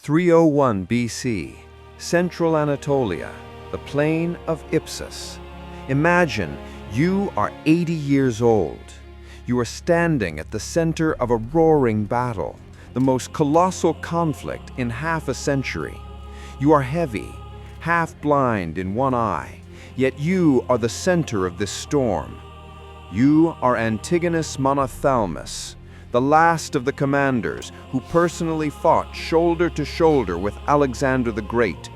301 BC, Central Anatolia, the plain of Ipsus. Imagine you are 80 years old. You are standing at the center of a roaring battle, the most colossal conflict in half a century. You are heavy, half blind in one eye, yet you are the center of this storm. You are Antigonus Monophthalmus, the last of the commanders who personally fought shoulder to shoulder with Alexander the Great.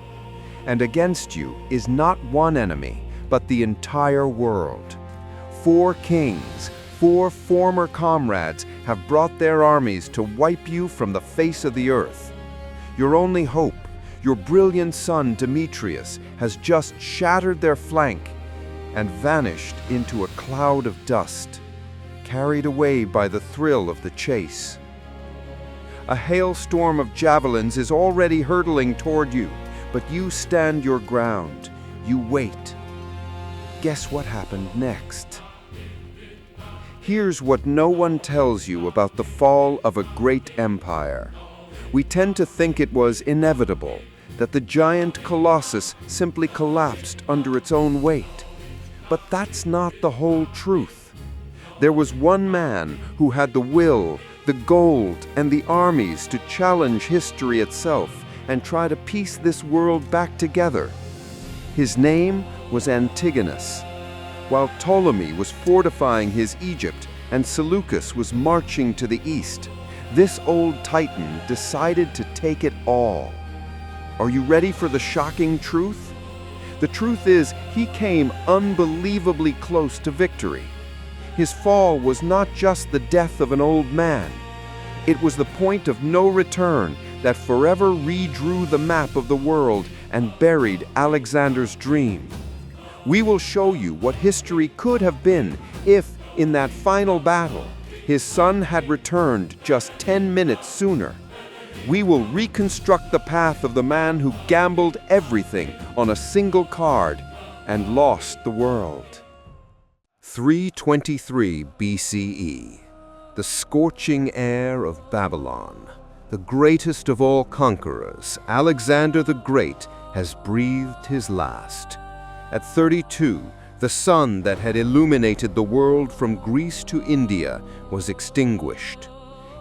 And against you is not one enemy, but the entire world. 4 kings, 4 former comrades have brought their armies to wipe you from the face of the earth. Your only hope, your brilliant son Demetrius, has just shattered their flank and vanished into a cloud of dust, carried away by the thrill of the chase. A hailstorm of javelins is already hurtling toward you, but you stand your ground. You wait. Guess what happened next? Here's what no one tells you about the fall of a great empire. We tend to think it was inevitable, that the giant colossus simply collapsed under its own weight. But that's not the whole truth. There was one man who had the will, the gold, and the armies to challenge history itself and try to piece this world back together. His name was Antigonus. While Ptolemy was fortifying his Egypt and Seleucus was marching to the east, this old titan decided to take it all. Are you ready for the shocking truth? The truth is, he came unbelievably close to victory. His fall was not just the death of an old man. It was the point of no return that forever redrew the map of the world and buried Alexander's dream. We will show you what history could have been if, in that final battle, his son had returned just 10 minutes sooner. We will reconstruct the path of the man who gambled everything on a single card and lost the world. 323 BCE. The scorching air of Babylon. The greatest of all conquerors, Alexander the Great, has breathed his last. At 32, the sun that had illuminated the world from Greece to India was extinguished.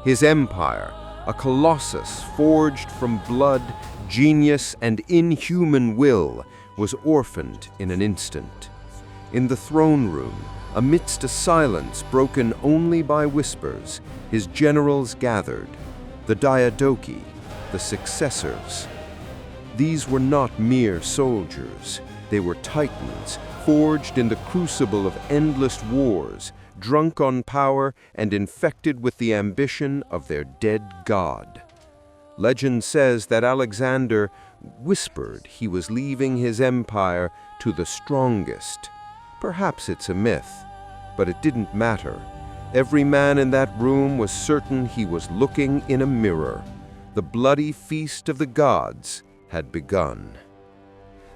His empire, a colossus forged from blood, genius, and inhuman will, was orphaned in an instant. In the throne room, amidst a silence broken only by whispers, his generals gathered, the Diadochi, the Successors. These were not mere soldiers. They were titans, forged in the crucible of endless wars, drunk on power and infected with the ambition of their dead god. Legend says that Alexander whispered he was leaving his empire to the strongest. Perhaps it's a myth, but it didn't matter. Every man in that room was certain he was looking in a mirror. The bloody feast of the gods had begun.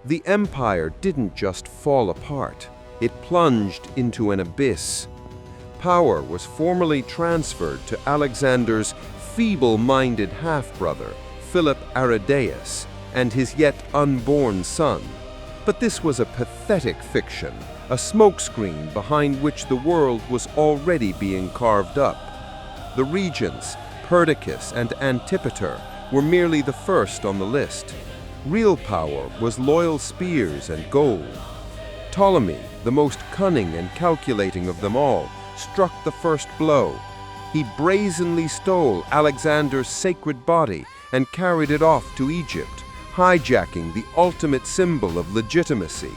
The empire didn't just fall apart. It plunged into an abyss. Power was formally transferred to Alexander's feeble-minded half-brother, Philip Aridaeus, and his yet unborn son. But this was a pathetic fiction, a smokescreen behind which the world was already being carved up. The regents, Perdiccas and Antipater, were merely the first on the list. Real power was loyal spears and gold. Ptolemy, the most cunning and calculating of them all, struck the first blow. He brazenly stole Alexander's sacred body and carried it off to Egypt, hijacking the ultimate symbol of legitimacy.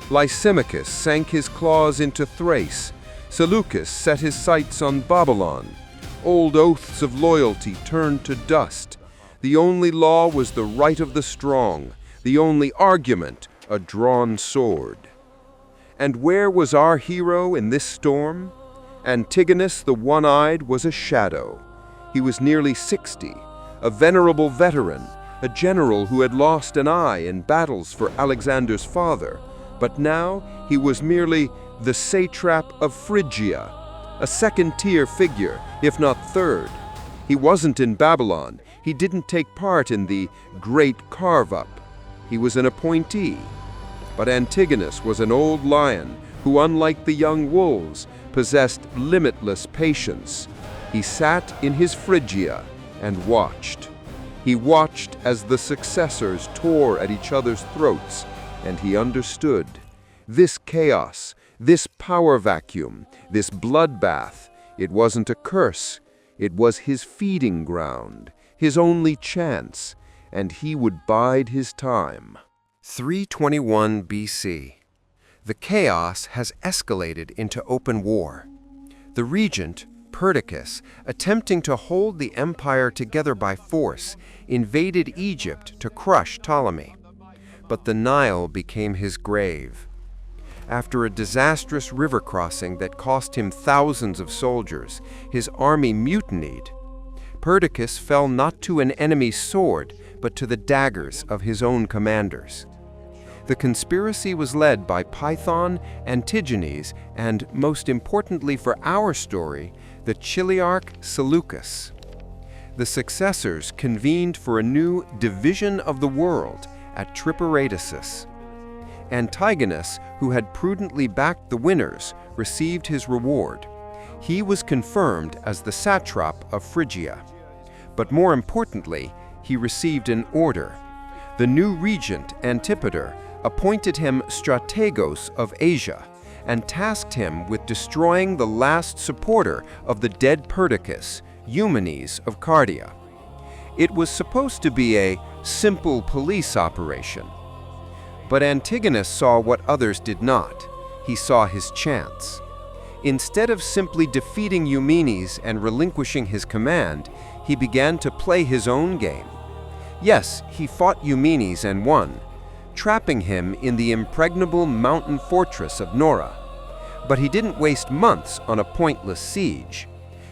Lysimachus sank his claws into Thrace. Seleucus set his sights on Babylon. Old oaths of loyalty turned to dust. The only law was the right of the strong, the only argument a drawn sword. And where was our hero in this storm? Antigonus the One-Eyed was a shadow. He was nearly 60, a venerable veteran, a general who had lost an eye in battles for Alexander's father. But now he was merely the satrap of Phrygia, a second-tier figure, if not third. He wasn't in Babylon. He didn't take part in the great carve-up. He was an appointee. But Antigonus was an old lion who, unlike the young wolves, possessed limitless patience. He sat in his Phrygia and watched. He watched as the successors tore at each other's throats, and he understood. This chaos, this power vacuum, this bloodbath, it wasn't a curse. It was his feeding ground, his only chance, and he would bide his time. 321 BC. The chaos has escalated into open war. The regent, Perdiccas, attempting to hold the empire together by force, invaded Egypt to crush Ptolemy. But the Nile became his grave. After a disastrous river crossing that cost him thousands of soldiers, his army mutinied. Perdiccas fell not to an enemy's sword, but to the daggers of his own commanders. The conspiracy was led by Python, Antigonus, and, most importantly for our story, the Chiliarch Seleucus. The successors convened for a new division of the world at Triparadisus. Antigonus, who had prudently backed the winners, received his reward. He was confirmed as the satrap of Phrygia. But more importantly, he received an order. The new regent, Antipater, appointed him strategos of Asia and tasked him with destroying the last supporter of the dead Perdiccas, Eumenes of Cardia. It was supposed to be a simple police operation. But Antigonus saw what others did not. He saw his chance. Instead of simply defeating Eumenes and relinquishing his command, he began to play his own game. Yes, he fought Eumenes and won, trapping him in the impregnable mountain fortress of Nora. But he didn't waste months on a pointless siege.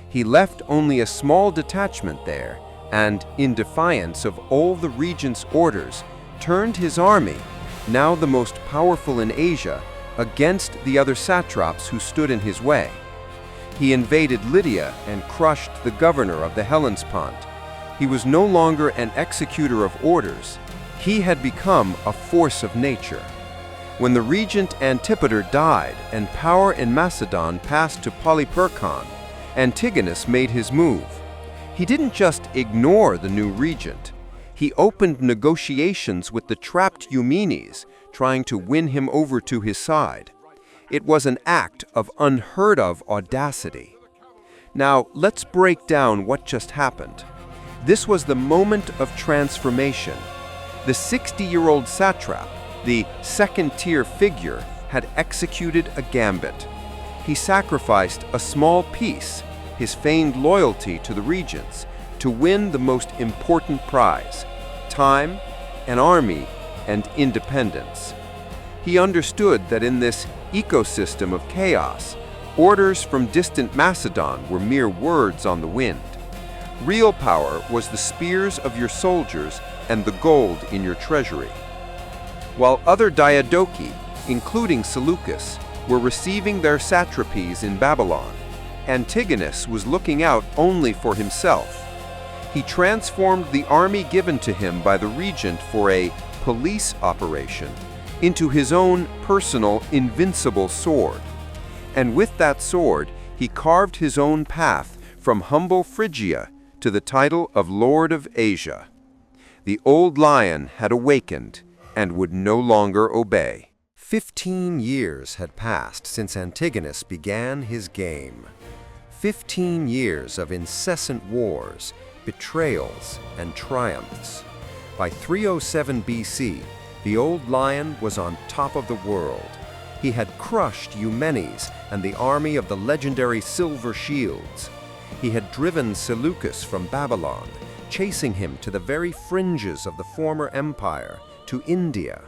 He left only a small detachment there and, in defiance of all the regent's orders, turned his army, now the most powerful in Asia, against the other satraps who stood in his way. He invaded Lydia and crushed the governor of the Hellespont. He was no longer an executor of orders. He had become a force of nature. When the regent Antipater died and power in Macedon passed to Polyperchon, Antigonus made his move. He didn't just ignore the new regent. He opened negotiations with the trapped Eumenes, trying to win him over to his side. It was an act of unheard-of audacity. Now, let's break down what just happened. This was the moment of transformation. The 60-year-old satrap, the second-tier figure, had executed a gambit. He sacrificed a small piece, his feigned loyalty to the regents, to win the most important prize: time, an army, and independence. He understood that in this ecosystem of chaos, orders from distant Macedon were mere words on the wind. Real power was the spears of your soldiers and the gold in your treasury. While other Diadochi, including Seleucus, were receiving their satrapies in Babylon, Antigonus was looking out only for himself. He transformed the army given to him by the regent for a police operation into his own personal invincible sword. And with that sword, he carved his own path from humble Phrygia to the title of Lord of Asia. The old lion had awakened and would no longer obey. 15 years had passed since Antigonus began his game. 15 years of incessant wars, betrayals, and triumphs. By 307 BC, the old lion was on top of the world. He had crushed Eumenes and the army of the legendary Silver Shields. He had driven Seleucus from Babylon, chasing him to the very fringes of the former empire, to India.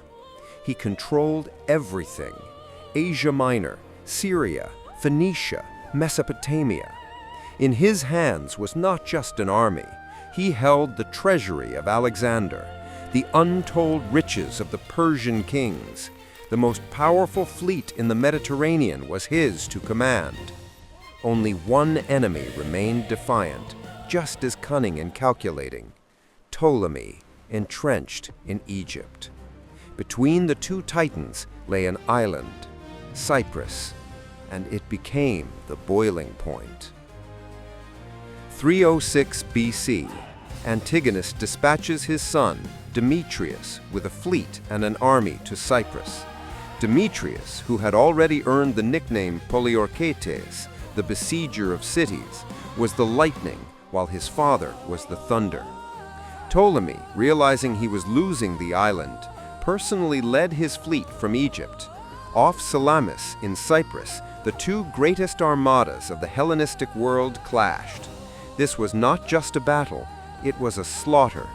He controlled everything: Asia Minor, Syria, Phoenicia, Mesopotamia. In his hands was not just an army. He held the treasury of Alexander, the untold riches of the Persian kings. The most powerful fleet in the Mediterranean was his to command. Only one enemy remained defiant, just as cunning and calculating: Ptolemy, entrenched in Egypt. Between the two titans lay an island, Cyprus, and it became the boiling point. 306 BC, Antigonus dispatches his son, Demetrius, with a fleet and an army to Cyprus. Demetrius, who had already earned the nickname Poliorcetes, the besieger of cities, was the lightning, while his father was the thunder. Ptolemy, realizing he was losing the island, personally led his fleet from Egypt. Off Salamis in Cyprus, the two greatest armadas of the Hellenistic world clashed. This was not just a battle, it was a slaughter.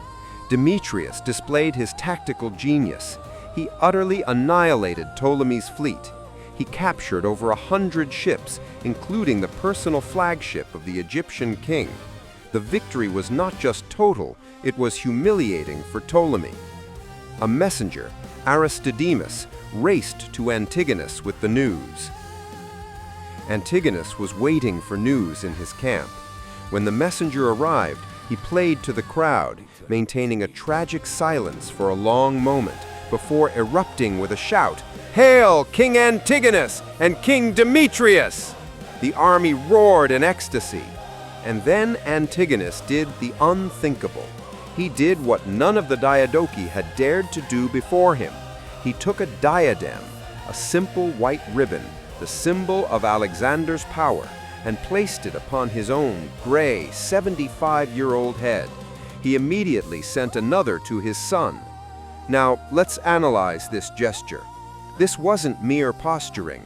Demetrius displayed his tactical genius. He utterly annihilated Ptolemy's fleet. He captured over 100 ships, including the personal flagship of the Egyptian king. The victory was not just total, it was humiliating for Ptolemy. A messenger, Aristodemus, raced to Antigonus with the news. Antigonus was waiting for news in his camp. When the messenger arrived, he played to the crowd, maintaining a tragic silence for a long moment before erupting with a shout, "Hail, King Antigonus and King Demetrius!" The army roared in ecstasy. And then Antigonus did the unthinkable. He did what none of the Diadochi had dared to do before him. He took a diadem, a simple white ribbon, the symbol of Alexander's power, and placed it upon his own gray, 75-year-old head. He immediately sent another to his son. Now, let's analyze this gesture. This wasn't mere posturing.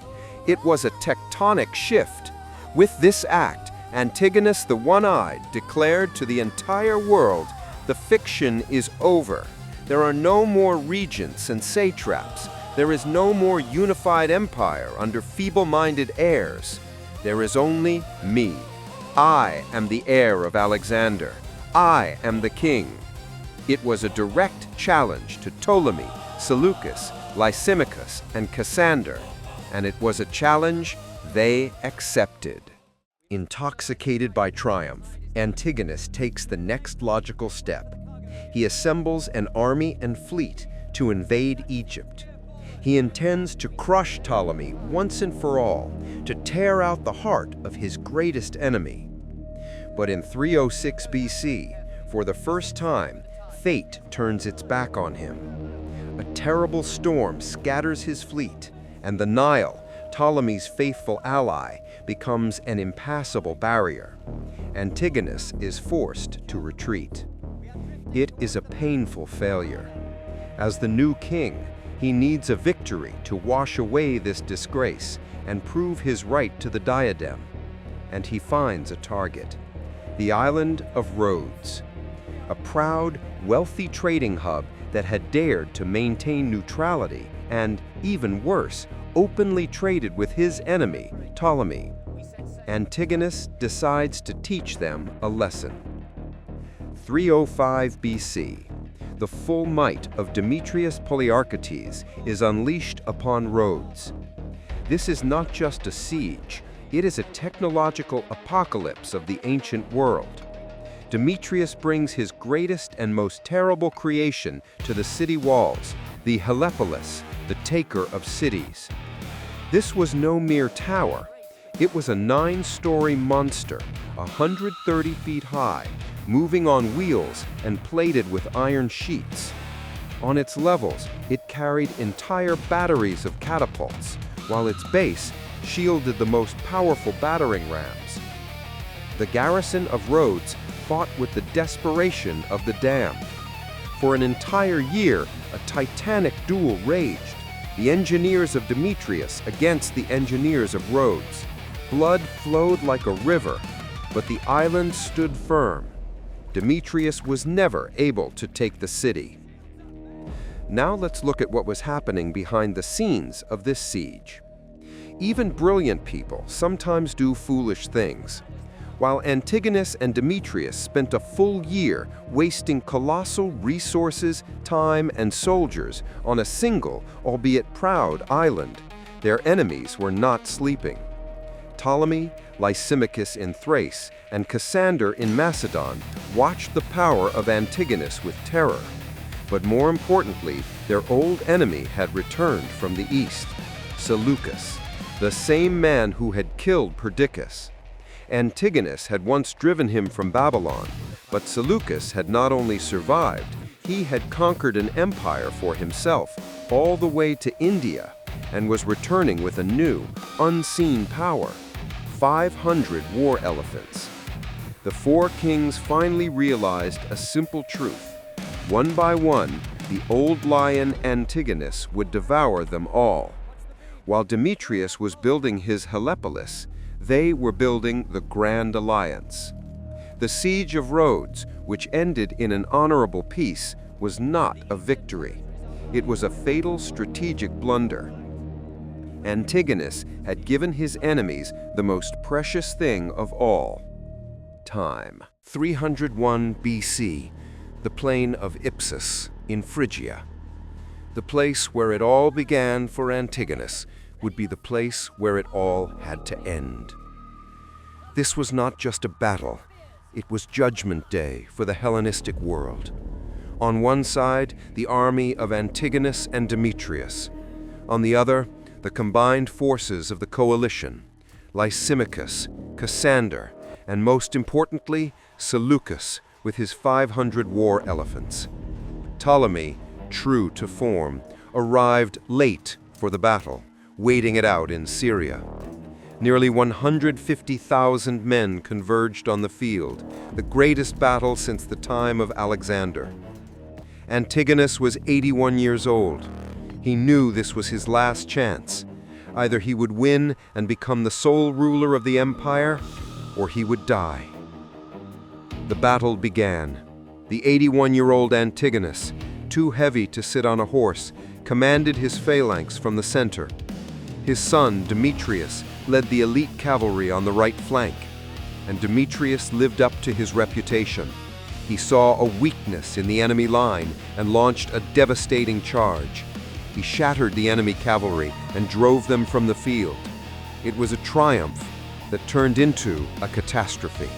It was a tectonic shift. With this act, Antigonus the One-Eyed declared to the entire world, the fiction is over. There are no more regents and satraps. There is no more unified empire under feeble-minded heirs. There is only me. I am the heir of Alexander. I am the king. It was a direct challenge to Ptolemy, Seleucus, Lysimachus, and Cassander, and it was a challenge they accepted. Intoxicated by triumph, Antigonus takes the next logical step. He assembles an army and fleet to invade Egypt. He intends to crush Ptolemy once and for all, to tear out the heart of his greatest enemy. But in 306 BC, for the first time, fate turns its back on him. A terrible storm scatters his fleet, and the Nile, Ptolemy's faithful ally, becomes an impassable barrier. Antigonus is forced to retreat. It is a painful failure. As the new king, he needs a victory to wash away this disgrace and prove his right to the diadem. And he finds a target: the island of Rhodes, a proud, wealthy trading hub that had dared to maintain neutrality and, even worse, openly traded with his enemy, Ptolemy. Antigonus decides to teach them a lesson. 305 BC. The full might of Demetrius Poliorcetes is unleashed upon Rhodes. This is not just a siege, it is a technological apocalypse of the ancient world. Demetrius brings his greatest and most terrible creation to the city walls, the Helepolis, the taker of cities. This was no mere tower. It was a 9-story monster, 130 feet high, moving on wheels and plated with iron sheets. On its levels, it carried entire batteries of catapults, while its base shielded the most powerful battering rams. The garrison of Rhodes fought with the desperation of the damned. For an entire year, a titanic duel raged, the engineers of Demetrius against the engineers of Rhodes. Blood flowed like a river, but the island stood firm. Demetrius was never able to take the city. Now let's look at what was happening behind the scenes of this siege. Even brilliant people sometimes do foolish things. While Antigonus and Demetrius spent a full year wasting colossal resources, time, and soldiers on a single, albeit proud, island, their enemies were not sleeping. Ptolemy, Lysimachus in Thrace, and Cassander in Macedon watched the power of Antigonus with terror. But more importantly, their old enemy had returned from the east, Seleucus, the same man who had killed Perdiccas. Antigonus had once driven him from Babylon, but Seleucus had not only survived, he had conquered an empire for himself all the way to India and was returning with a new, unseen power, 500 war elephants. The four kings finally realized a simple truth. One by one, the old lion Antigonus would devour them all. While Demetrius was building his Helepolis, they were building the Grand Alliance. The Siege of Rhodes, which ended in an honorable peace, was not a victory. It was a fatal strategic blunder. Antigonus had given his enemies the most precious thing of all: time. 301 BC, the plain of Ipsus in Phrygia. The place where it all began for Antigonus would be the place where it all had to end. This was not just a battle, it was Judgment Day for the Hellenistic world. On one side, the army of Antigonus and Demetrius. On the other, the combined forces of the coalition, Lysimachus, Cassander, and most importantly, Seleucus with his 500 war elephants. Ptolemy, true to form, arrived late for the battle, waiting it out in Syria. Nearly 150,000 men converged on the field, the greatest battle since the time of Alexander. Antigonus was 81 years old. He knew this was his last chance. Either he would win and become the sole ruler of the empire, or he would die. The battle began. The 81-year-old Antigonus, too heavy to sit on a horse, commanded his phalanx from the center. His son, Demetrius, led the elite cavalry on the right flank, and Demetrius lived up to his reputation. He saw a weakness in the enemy line and launched a devastating charge. He shattered the enemy cavalry and drove them from the field. It was a triumph that turned into a catastrophe.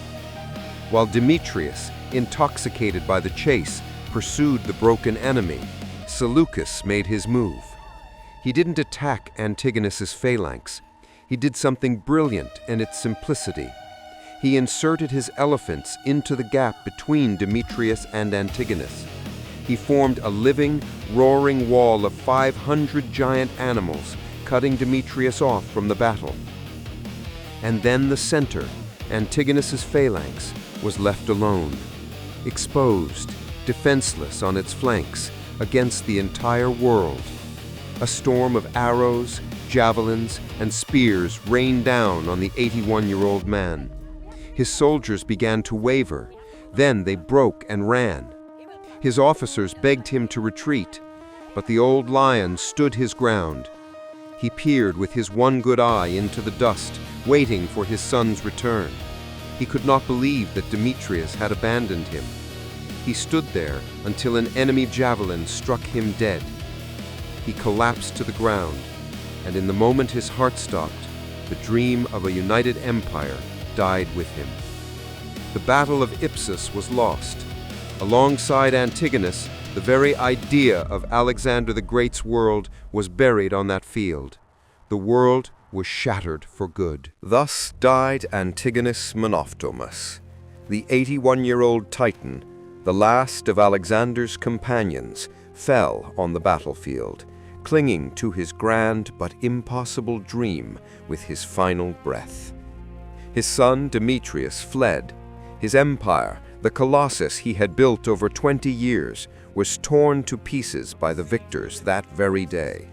While Demetrius, intoxicated by the chase, pursued the broken enemy, Seleucus made his move. He didn't attack Antigonus's phalanx. He did something brilliant in its simplicity. He inserted his elephants into the gap between Demetrius and Antigonus. He formed a living, roaring wall of 500 giant animals, cutting Demetrius off from the battle. And then the center, Antigonus's phalanx, was left alone, exposed, defenseless on its flanks, against the entire world. A storm of arrows, javelins, and spears rained down on the 81-year-old man. His soldiers began to waver. Then they broke and ran. His officers begged him to retreat, but the old lion stood his ground. He peered with his one good eye into the dust, waiting for his son's return. He could not believe that Demetrius had abandoned him. He stood there until an enemy javelin struck him dead. He collapsed to the ground, and in the moment his heart stopped, the dream of a united empire died with him. The Battle of Ipsus was lost. Alongside Antigonus, the very idea of Alexander the Great's world was buried on that field. The world was shattered for good. Thus died Antigonus Monophthalmus, the 81-year-old Titan, the last of Alexander's companions, fell on the battlefield, clinging to his grand but impossible dream with his final breath. His son Demetrius fled. His empire, the colossus he had built over 20 years, was torn to pieces by the victors that very day.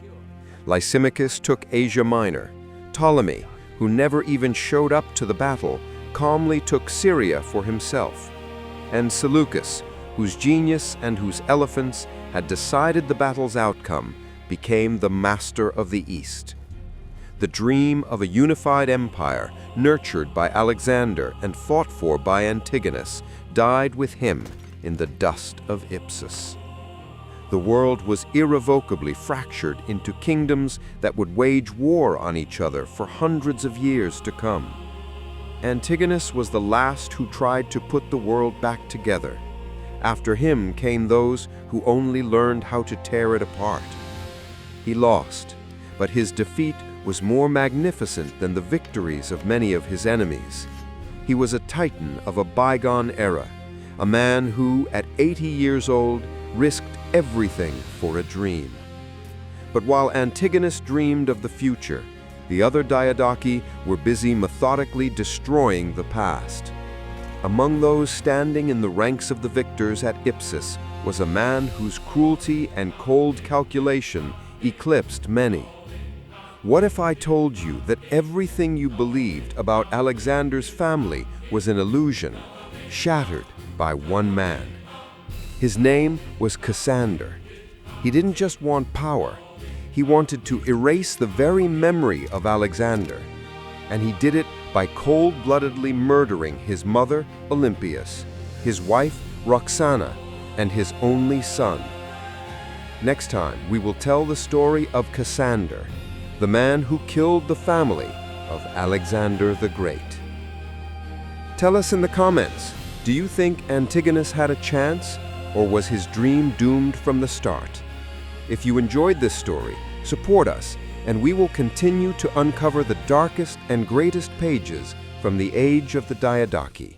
Lysimachus took Asia Minor. Ptolemy, who never even showed up to the battle, calmly took Syria for himself. And Seleucus, whose genius and whose elephants had decided the battle's outcome, became the master of the East. The dream of a unified empire, nurtured by Alexander and fought for by Antigonus, died with him in the dust of Ipsus. The world was irrevocably fractured into kingdoms that would wage war on each other for hundreds of years to come. Antigonus was the last who tried to put the world back together. After him came those who only learned how to tear it apart. He lost, but his defeat was more magnificent than the victories of many of his enemies. He was a titan of a bygone era, a man who, at 80 years old, risked everything for a dream. But while Antigonus dreamed of the future, the other Diadochi were busy methodically destroying the past. Among those standing in the ranks of the victors at Ipsus was a man whose cruelty and cold calculation eclipsed many. What if I told you that everything you believed about Alexander's family was an illusion, shattered by one man? His name was Cassander. He didn't just want power, he wanted to erase the very memory of Alexander. And he did it by cold-bloodedly murdering his mother, Olympias, his wife, Roxana, and his only son. Next time, we will tell the story of Cassander, the man who killed the family of Alexander the Great. Tell us in the comments, do you think Antigonus had a chance, or was his dream doomed from the start? If you enjoyed this story, support us, and we will continue to uncover the darkest and greatest pages from the age of the Diadochi.